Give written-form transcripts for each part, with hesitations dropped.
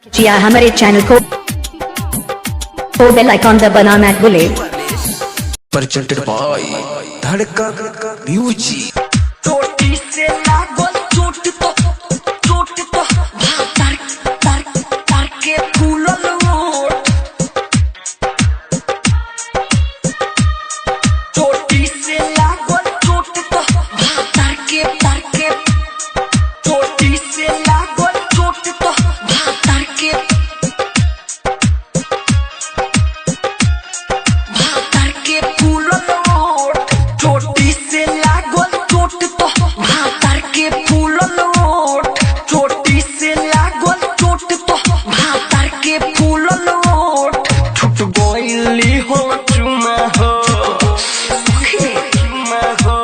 जी हमारे चैनल को बेल आइकॉन दबाना मत भूले। presented by Dhadak music. चोटी से लागल चोट तो भातर तर के फूलल ओठ। चोटी से लागल चोट तो भातर के चोटी से लागल चोट तो भातर के फूलल ओठ। चोटी से लागल चोट तो भातर के फूलल ओठ। चोटी से लागल चोट तो भातर के फूलल ओठ। छूट गइली हो चुमा हो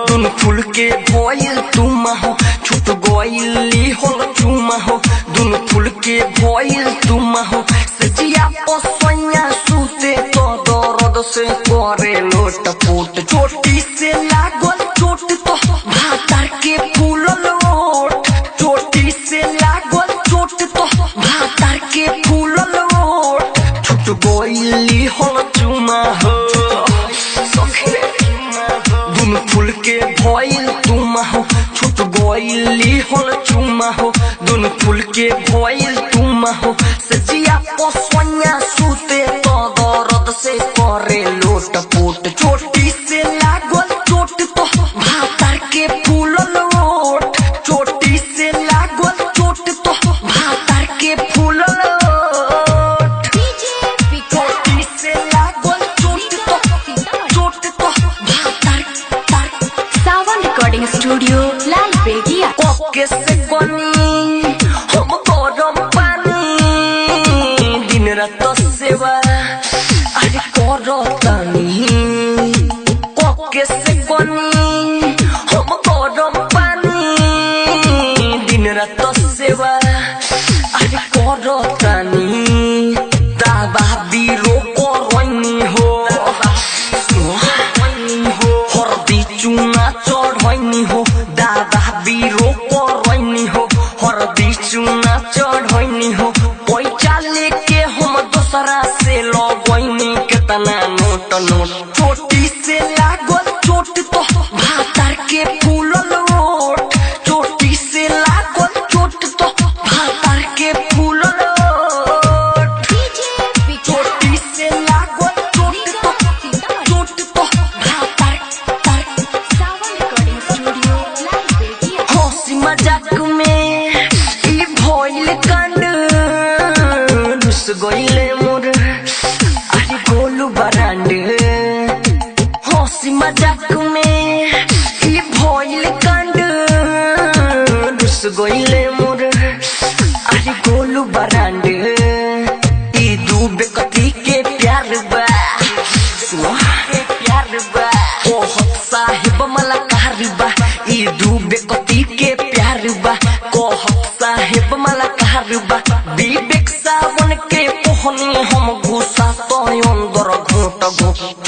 दुनु फूल के भइल तुमा हो। छूट गइली हो चुमा हो दुनु फूल के भइल तुमा हो। सजिया पसैया सुते तो दर्द से करे लोट पोट। चोटी से लागल चोट तो भातर के फूलल ओठ। चोटी से लागल चोट तो भातर के फूलल ओठ। छूट गइली हो चुमा हो दुनु फूल के भइल तुमा हो। छूट गइली हो चुमा हो दुनु फूल के भइल तुमा हो। सजिया पसैया सुते तो दर्द से करे लोट पोट। चोटी से लागल चोट तो भातर के फूलल ओठ। चोटी से लागल चोट तो भातर के फूलल ओठ। चोटी से लागल चोट तो भातर सावन रिकॉर्डिंग स्टूडियो लाल बेगिया। ओके से कोनी हम गरम पानी दिन रात सेवा अरे करो तानी। ओके से कोनी हम गरम पानी दिन रात सेवा अरे करो तानी। दावा बीरो करनी हो हरदी चूना चढ़नी हो। दादा बीरो करनी हो हरदी चूना चढ़नी हो। पैसा लेके हम दोसरा से लगनी केतना नोट। चोटी से लागल चोट तो भातर के फूलल ओठ। चोटी से लागल चोट तो भातर के फूलल ओठ। चोटी से लागल चोट तो भातर सावन रिकॉर्डिंग स्टूडियो लाल बेगिया। हंसी मजाक में ई भइल कांड रुस गइले मोर अरे गोलू बरांड। हंसी मजाक में ई भइल कांड रुस गइले मोर अरे गोलू बरांड। ई दू बेकती के प्यार बा प्यार बा ओ साहिब मला कहरबा। ई दू बेकती के प्यार बा को साहिब मला कहरबा। विवेक सावन के पोहनी हम घुसा तो अंदर घोट घोट।